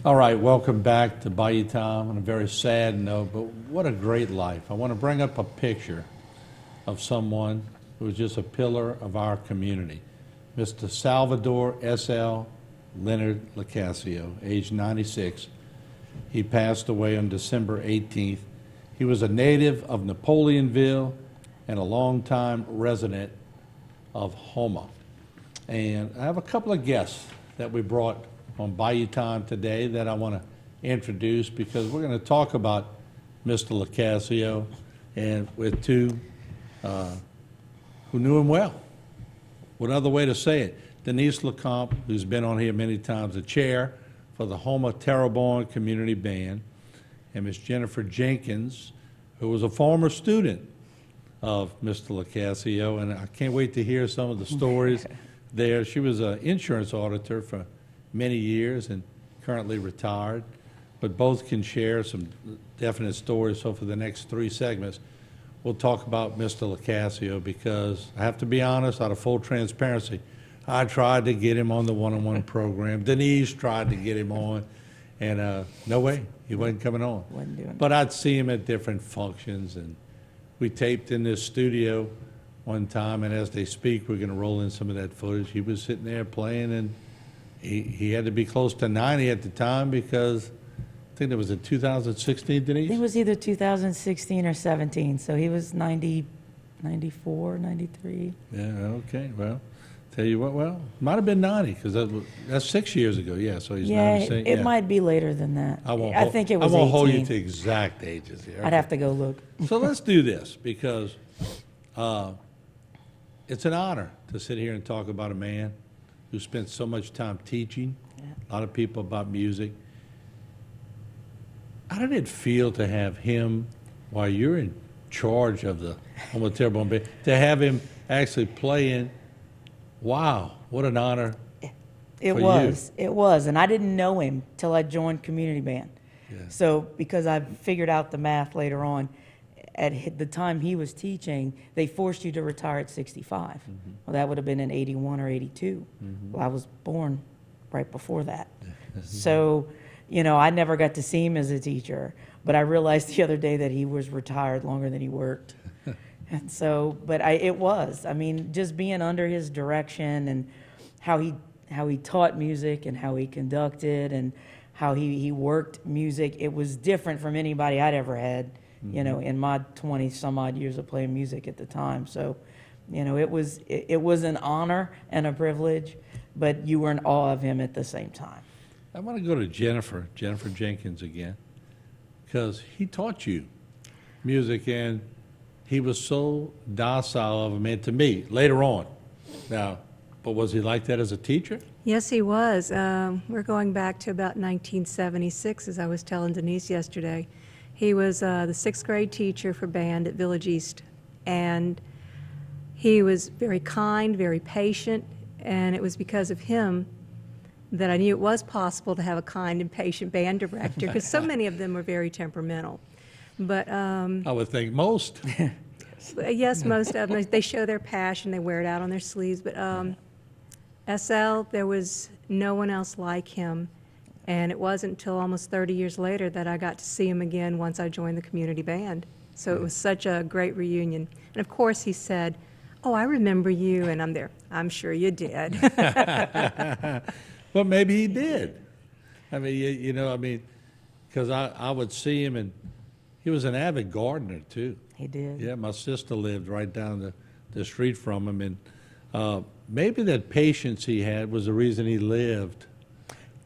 All right, welcome back to Bayou Time on a very sad note, but what a great life. I want to bring up a picture of someone who was just a pillar of our community. Mr. Salvador S.L. Leonard Locascio, age 96. He passed away on December 18th. He was a native of Napoleonville and a longtime resident of Houma. And I have a couple of guests that we brought on Bayou Time today that I want to introduce because we're going to talk about Mr. Locascio and with two who knew him well. What other way to say it? Denise LeComte, who's been on here many times, the chair for the Houma Terrebonne Community Band, and Miss Jennifer Jenkins, who was a former student of Mr. Locascio, and I can't wait to hear some of the stories there. She was an insurance auditor for many years and currently retired, but both can share some definite stories. So for the next three segments, we'll talk about Mr. Locascio because I have to be honest, out of full transparency, I tried to get him on the one-on-one program. Denise tried to get him on, and no way, he wasn't coming on. Wasn't doing it. But I'd see him at different functions, and we taped in this studio one time, and as they speak, we're going to roll in some of that footage. He was sitting there playing, and he had to be close to 90 at the time because I think it was in 2016, Denise? I think it was either 2016 or 17, so he was 90, 94, 93. Yeah, okay, well, tell you what, well, might have been 90 because that's 6 years ago, yeah, so he's Yeah, 96. it might be later than that. I think it was I won't hold you 18. to exact ages here. I'd have to go look. So let's do this because it's an honor to sit here and talk about a man who spent so much time teaching a lot of people about music. How did it feel to have him, while you're in charge of the Houma Terrebonne Band, to have him actually playing? Wow, what an honor. It for was. It was. And I didn't know him till I joined community band. Yeah. So because I figured out the math later on, at the time he was teaching, they forced you to retire at 65. Well, that would have been in 81 or 82. Well, I was born right before that. So, you know, I never got to see him as a teacher, but I realized the other day that he was retired longer than he worked. And so, but I mean, just being under his direction and how he taught music and how he conducted and how he worked music, it was different from anybody I'd ever had, you know, in my 20 some odd years of playing music at the time. So, you know, it was an honor and a privilege, but you were in awe of him at the same time. I want to go to Jennifer Jenkins again, because he taught you music and he was so docile of a man to me later on. Now, but was he like that as a teacher? Yes, he was. We're going back to about 1976, as I was telling Denise yesterday. He was the sixth grade teacher for band at Village East, and he was very kind, very patient, and it was because of him that I knew it was possible to have a kind and patient band director, because so many of them were very temperamental. But I would think most. yes, most of them, they show their passion, they wear it out on their sleeves, but SL, there was no one else like him. And it wasn't until almost 30 years later that I got to see him again once I joined the community band. So it was such a great reunion. And of course he said, "Oh, I remember you," and I'm there, "I'm sure you did." Well, maybe he did. I mean, you know, I mean, because I would see him, and he was an avid gardener, too. He did. Yeah, my sister lived right down the street from him, and maybe that patience he had was the reason he lived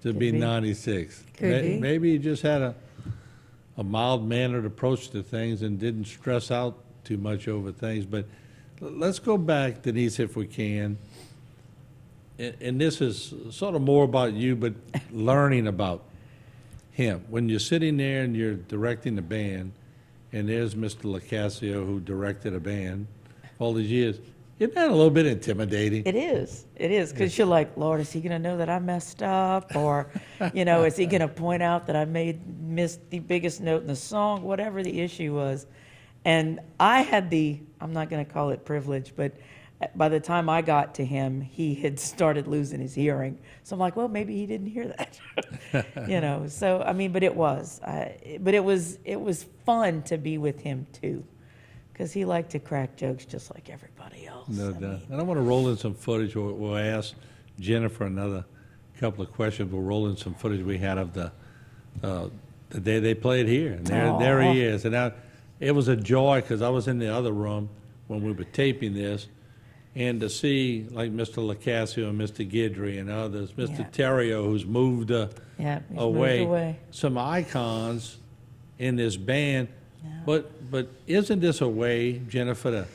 to be 96. Could be. Maybe he just had a mild-mannered approach to things and didn't stress out too much over things. But let's go back, Denise, if we can. And this is sort of more about you, but learning about him. When you're sitting there and you're directing the band, and there's Mr. Locascio, who directed a band all these years, isn't that a little bit intimidating? It is, because you're like, Lord, is he going to know that I messed up? Or, you know, is he going to point out that I missed the biggest note in the song, whatever the issue was. And I had I'm not going to call it privilege, but By the time I got to him, he had started losing his hearing. So I'm like, well, maybe he didn't hear that. So, I mean, but it was fun to be with him too, because he liked to crack jokes just like everybody else. No I doubt. mean, And I want to roll in some footage. We'll ask Jennifer another couple of questions. We'll roll in some footage we had of the day they played here. And there he is. And it was a joy because I was in the other room when we were taping this. And to see, like Mr. Locascio and Mr. Guidry and others, Mr. Yeah. Terrio, who's moved yeah, he's away, moved away. some icons in this band. Yeah. But isn't this a way, Jennifer,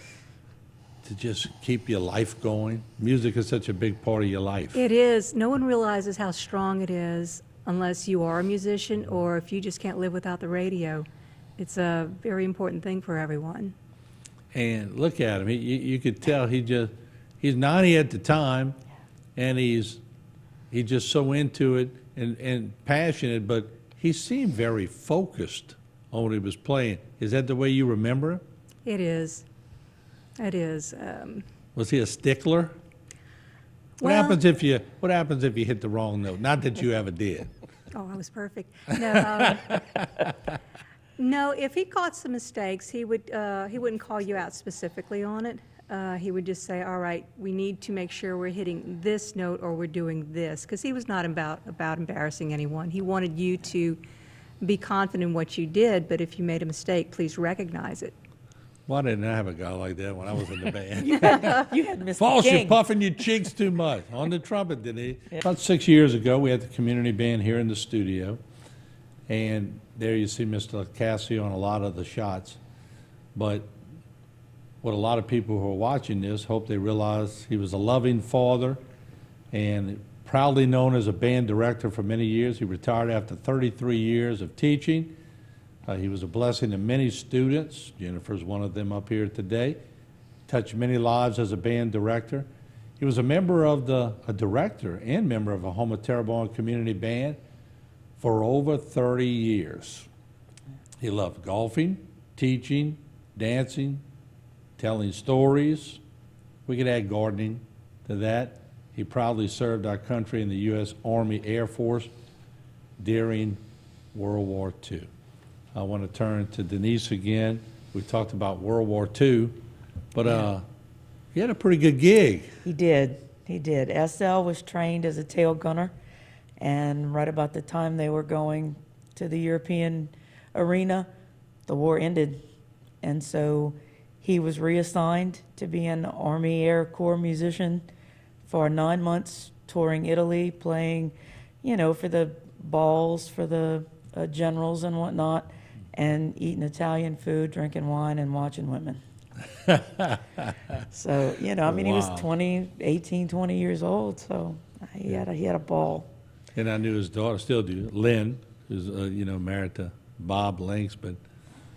to just keep your life going? Music is such a big part of your life. It is. No one realizes how strong it is unless you are a musician or if you just can't live without the radio. It's a very important thing for everyone. And look at him. You could tell he's 90 at the time, and he's just so into it and passionate, but he seemed very focused on what he was playing. Is that the way you remember him? It is. It is. Was he a stickler? What Well- happens if you hit the wrong note? Not that you ever did. Oh, I was perfect. No, no. If he caught some mistakes, he wouldn't call you out specifically on it. He would just say, "All right, we need to make sure we're hitting this note or we're doing this," because he was not about embarrassing anyone. He wanted you to be confident in what you did, but if you made a mistake, please recognize it. Why didn't I have a guy like that when I was in the band? You had Mr. False, you're King. puffing your cheeks too much. On the trumpet, did he? About 6 years ago, we had the community band here in the studio. And there you see Mr. Locascio on a lot of the shots. But what a lot of people who are watching this hope they realize he was a loving father and proudly known as a band director for many years. He retired after 33 years of teaching. He was a blessing to many students. Jennifer's one of them up here today. Touched many lives as a band director. He was a director and member of a Home of Terrebonne community band for over 30 years. He loved golfing, teaching, dancing, telling stories. We could add gardening to that. He proudly served our country in the U.S. Army Air Force during World War II. I want to turn to Denise again. We talked about World War II, but he had a pretty good gig. He did. SL was trained as a tail gunner, and right about the time they were going to the European arena, the war ended. And so he was reassigned to be an Army Air Corps musician for 9 months, touring Italy, playing, for the balls, for the generals and whatnot, and eating Italian food, drinking wine, and watching women. So, he was Wow. 18, 20 years old, so he had a ball. And I knew his daughter, still do, Lynn, who's, married to Bob Links, but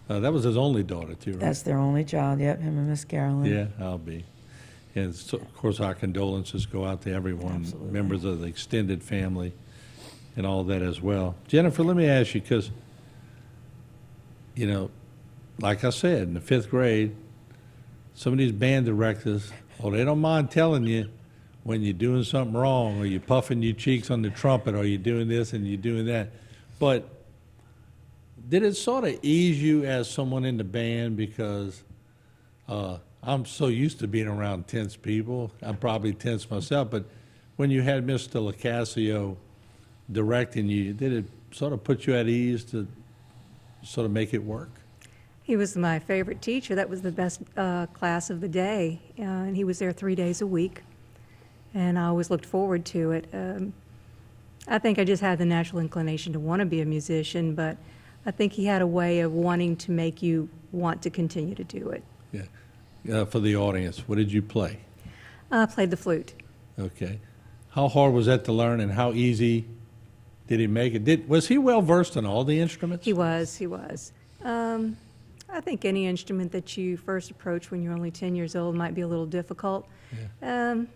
that was his only daughter, too, right? That's their only child, yep, him and Miss Carolyn. Yeah, I'll be. And so, of course, our condolences go out to everyone, Absolutely. members of the extended family, and all that as well. Jennifer, let me ask you, because, like I said, in the 5th grade, some of these band directors, they don't mind telling you when you're doing something wrong, or you're puffing your cheeks on the trumpet, or you're doing this and you're doing that. But did it sort of ease you as someone in the band? Because I'm so used to being around tense people. I'm probably tense myself, but when you had Mr. Locascio directing you, did it sort of put you at ease to sort of make it work? He was my favorite teacher. That was the best class of the day, and he was there 3 days a week, and I always looked forward to it. I think I just had the natural inclination to want to be a musician, but I think he had a way of wanting to make you want to continue to do it. Yeah. For the audience, what did you play? I played the flute. Okay. How hard was that to learn, and how easy did he make it? Was he well versed in all the instruments? He was. I think any instrument that you first approach when you're only 10 years old might be a little difficult, but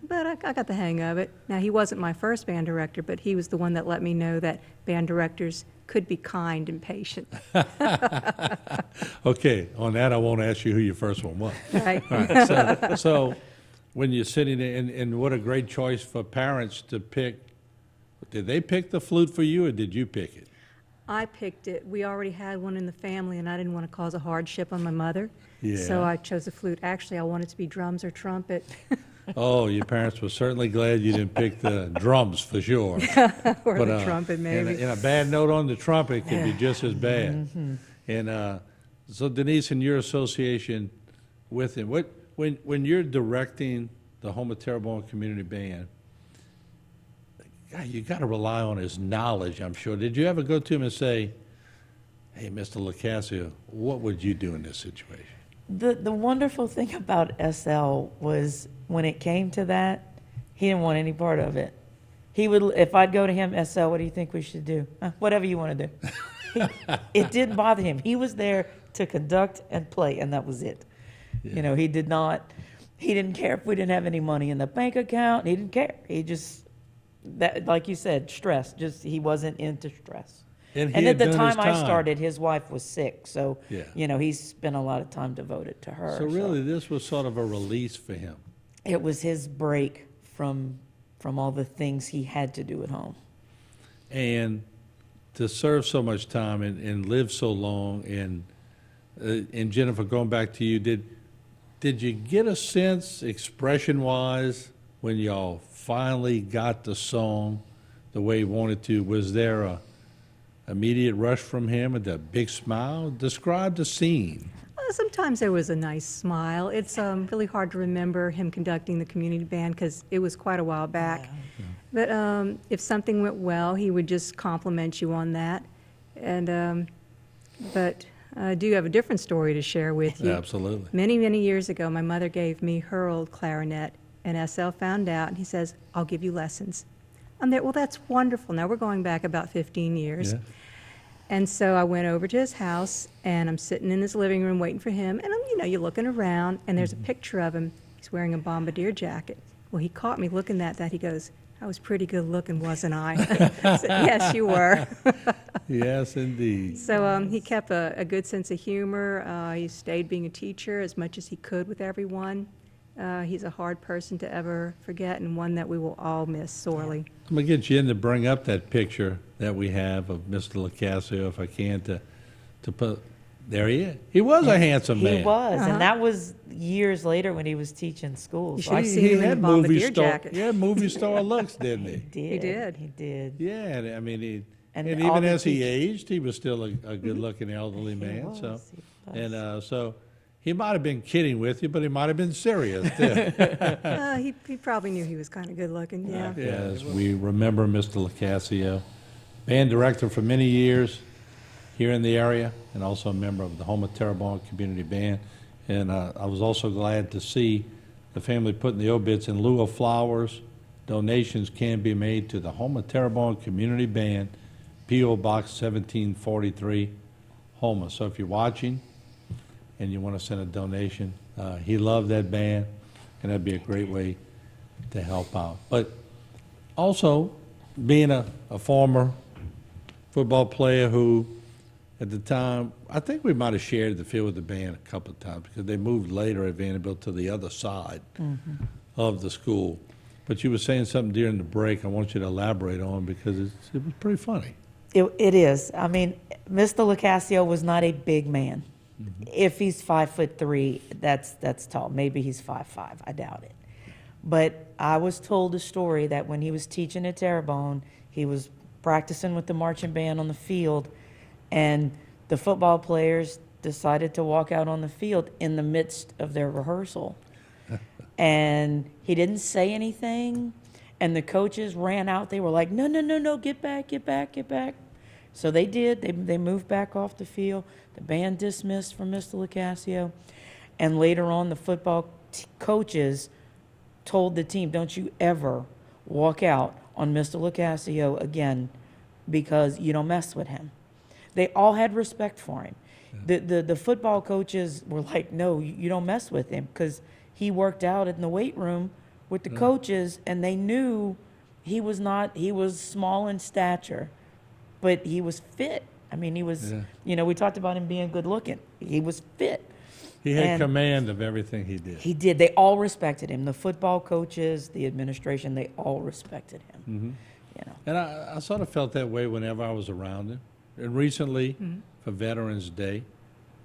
I got the hang of it. Now, he wasn't my first band director, but he was the one that let me know that band directors could be kind and patient. Okay, on that, I won't ask you who your first one was. Right? All right, so when you're sitting there, and what a great choice for parents to pick. Did they pick the flute for you, or did you pick it? I picked it. We already had one in the family, and I didn't want to cause a hardship on my mother. Yeah. So I chose the flute. Actually, I wanted to be drums or trumpet. Oh, your parents were certainly glad you didn't pick the drums for sure. Or the But, trumpet, maybe. And a bad note on the trumpet could be just as bad. And so Denise, in your association with him, when you're directing the Home of Terrebonne Community Band, God, you got to rely on his knowledge, I'm sure. Did you ever go to him and say, "Hey, Mr. Locascio, what would you do in this situation?" The wonderful thing about SL was when it came to that, he didn't want any part of it. He would, if I'd go to him, SL, what do you think we should do? Whatever you want to do. It didn't bother him. He was there to conduct and play, and that was it. Yeah. You know, he didn't care if we didn't have any money in the bank account. He didn't care. He just, that, like you said, stress. Just, he wasn't into stress. And And he at the had done his time I started, his wife was sick, so, Yeah. you know, he spent a lot of time devoted to her. So really, this was sort of a release for him. It was his break from all the things he had to do at home. And to serve so much time and live so long, and Jennifer, going back to you, did you get a sense, expression-wise, when y'all finally got the song the way you wanted to? Was there a immediate rush from him and a big smile? Describe the scene. Sometimes there was a nice smile. It's really hard to remember him conducting the community band because it was quite a while back. But if something went well, he would just compliment you on that. And but I do have a different story to share with you. Absolutely. Many, many years ago, my mother gave me her old clarinet, and SL found out, and he says, "I'll give you lessons." I'm there, well, that's wonderful. Now, we're going back about 15 years. Yeah. And so I went over to his house, and I'm sitting in his living room waiting for him, and you're looking around, and there's a picture of him. He's wearing a bombardier jacket. Well, he caught me looking at that. He goes, "I was pretty good looking, wasn't I?" I said, "Yes, you were." Yes, indeed. So he kept a good sense of humor. He stayed being a teacher as much as he could with everyone. He's a hard person to ever forget, and one that we will all miss sorely. I'm going to get you in to bring up that picture that we have of Mr. Locascio, if I can, to put, there he is. He was a handsome man. He was, Uh-huh. and that was years later when he was teaching schools. You should So I have seen him in the had bombardier jacket. He had movie star looks, didn't he? did. did. He did. Yeah, and I mean, And and all even the as he teachers- aged, he was still a good-looking elderly man. was, So, he was. and so he might have been kidding with you, but he might have been serious too. He probably knew he was kind of good looking, yeah. Yes, we remember Mr. Locascio, band director for many years here in the area, and also a member of the Home of Terrebonne Community Band. And I was also glad to see the family putting the obits in lieu of flowers. Donations can be made to the Home of Terrebonne Community Band, P.O. Box 1743, Houma. So if you're watching and you want to send a donation, he loved that band, and that'd be a great way to help out. But also, being a former football player who, at the time, I think we might have shared the field with the band a couple of times because they moved later at Vanderbilt to the other side of the school. But you were saying something during the break I want you to elaborate on because it was pretty funny. It is. I mean, Mr. Locascio was not a big man. If he's 5'3", that's tall. Maybe he's 5'5". I doubt it. But I was told a story that when he was teaching at Terrebonne, he was practicing with the marching band on the field, and the football players decided to walk out on the field in the midst of their rehearsal. And he didn't say anything, and the coaches ran out. They were like, "No, no, no, no, get back, get back, get back." So they did. They moved back off the field. The band dismissed from Mr. Locascio. And later on, the football coaches told the team, "Don't you ever walk out on Mr. Locascio again because you don't mess with him." They all had respect for him. The football coaches were like, "No, you don't mess with him," because he worked out in the weight room with the coaches, and they knew he was small in stature, but he was fit. I mean, he was, Yeah. we talked about him being good looking. He was fit. He had And command of everything he did. he did. They all respected him. The football coaches, the administration, they all respected him. You know. And I sort of felt that way whenever I was around him. And recently, for Veterans Day,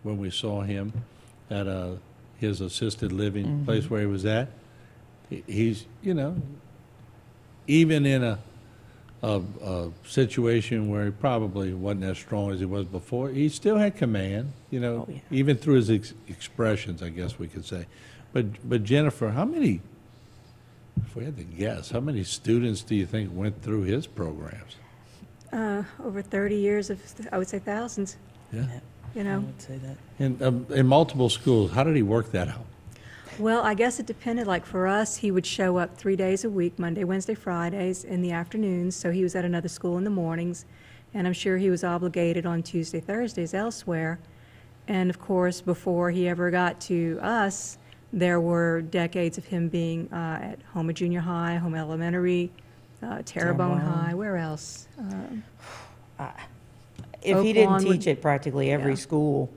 when we saw him at his assisted living place where he was at, he's, you know, even in a situation where he probably wasn't as strong as he was before, he still had command, you know, Oh, yeah. even through his expressions, I guess we could say. But Jennifer, how many, if we had to guess, how many students do you think went through his programs? Over 30 years of, I would say thousands, Yeah. you I know. would say that. In multiple schools, how did he work that out? Well, I guess it depended. Like for us, he would show up 3 days a week, Monday, Wednesday, Fridays in the afternoons. So he was at another school in the mornings. And I'm sure he was obligated on Tuesday, Thursdays elsewhere. And of course, before he ever got to us, there were decades of him being at Houma Junior High, Houma Elementary, Terrebonne Terrebonne. High, where else? If he Oak didn't Lawn would- teach at practically every Yeah. school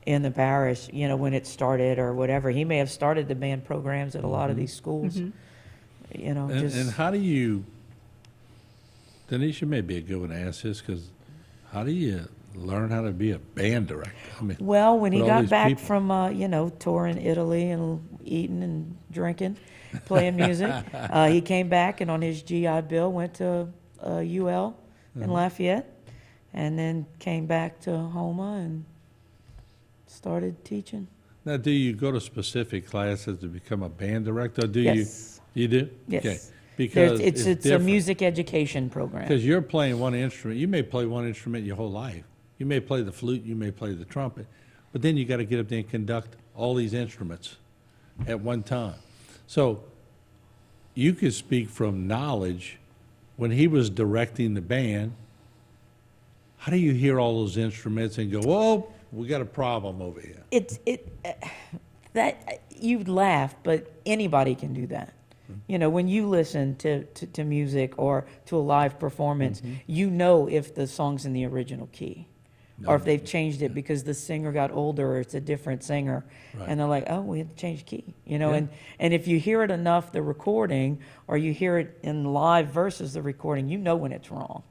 in the parish, you know, when it started or whatever, he may have started the band programs at a lot of these schools. You know, And just how do you, Denise, you may be a good one to ask this, because how do you learn how to be a band director? I mean, well, when he with all got these back people. from you know, touring Italy and eating and drinking, playing music, he came back and on his GI Bill went to UL in Lafayette, and then came back to Houma and started teaching. Now, do you go to specific classes to become a band director? Or do Yes. you do? Yes. Okay. Because It's a different. music education program. Because you're playing one instrument. You may play one instrument your whole life. You may play the flute, you may play the trumpet, but then you got to get up there and conduct all these instruments at one time. So you could speak from knowledge. When he was directing the band, how do you hear all those instruments and go, whoa, we got a problem over here? That you'd laugh, but anybody can do that. You know, when you listen to music or to a live performance, you know if the song's in the original key, or if they've changed it because the singer got older or it's a different singer, Right. and they're like, oh, we had to change key. You know, Yeah. and if you hear it enough, the recording, or you hear it in live versus the recording, you know when it's wrong.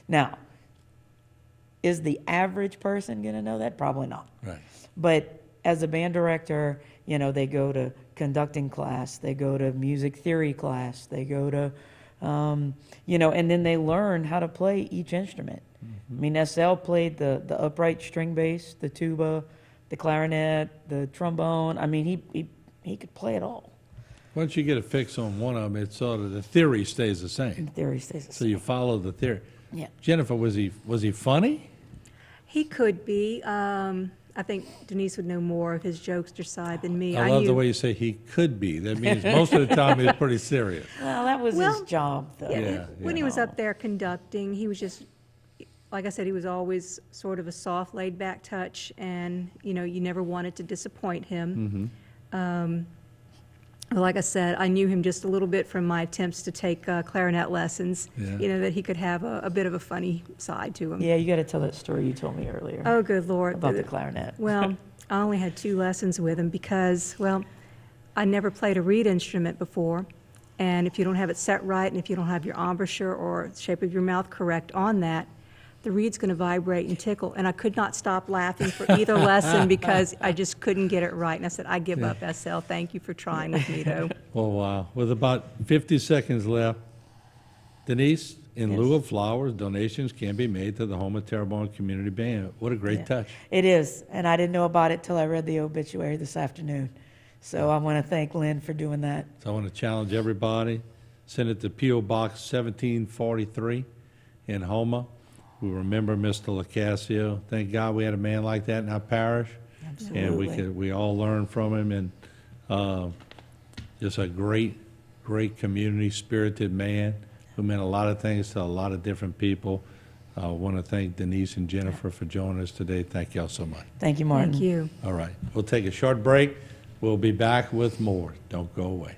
Now, is the average person going to know that? Probably not. Right. But as a band director, you know, they go to conducting class, they go to music theory class, they go to, you know, and then they learn how to play each instrument. I mean, SL played the upright string bass, the tuba, the clarinet, the trombone. I mean, he could play it all. Once you get a fix on one of them, it's sort of, the theory stays the same. In theory stays the So same. you follow the theory. Yeah. Jennifer, was he funny? He could be. I think Denise would know more of his jokester side than me. I love the knew- way you say he could be. That means most of the time he's pretty serious. Well, that was Well, his job, though. Yeah. When he was up there conducting, he was just, like I said, he was always sort of a soft, laid-back touch, and, you know, you never wanted to disappoint him. Like I said, I knew him just a little bit from my attempts to take clarinet lessons, Yeah. you know, that he could have a bit of a funny side to him. Yeah, you got to tell that story you told me earlier Oh, good Lord. about the clarinet. Well, I only had 2 lessons with him because, well, I never played a reed instrument before. And if you don't have it set right, and if you don't have your embouchure or shape of your mouth correct on that, the reed's going to vibrate and tickle. And I could not stop laughing for either lesson because I just couldn't get it right. And I said, I give up, SL. Thank you for trying with me, though. Oh, wow. With about 50 seconds left, Denise, in lieu of flowers, donations can be made to the Houma Terrebonne Community Band. What a great Yeah. touch. It is, and I didn't know about it till I read the obituary this afternoon. So I want to thank Lynn for doing that. So I want to challenge everybody. Send it to P.O. Box 1743 in Houma. We remember Mr. Locascio. Thank God we had a man like that in our parish. And we all learned from him, and just a great community spirited man who meant a lot of things to a lot of different people. I want to thank Denise and Jennifer for joining us today. Thank y'all so much. Thank you, Martin. Thank you. All right, we'll take a short break. We'll be back with more. Don't go away.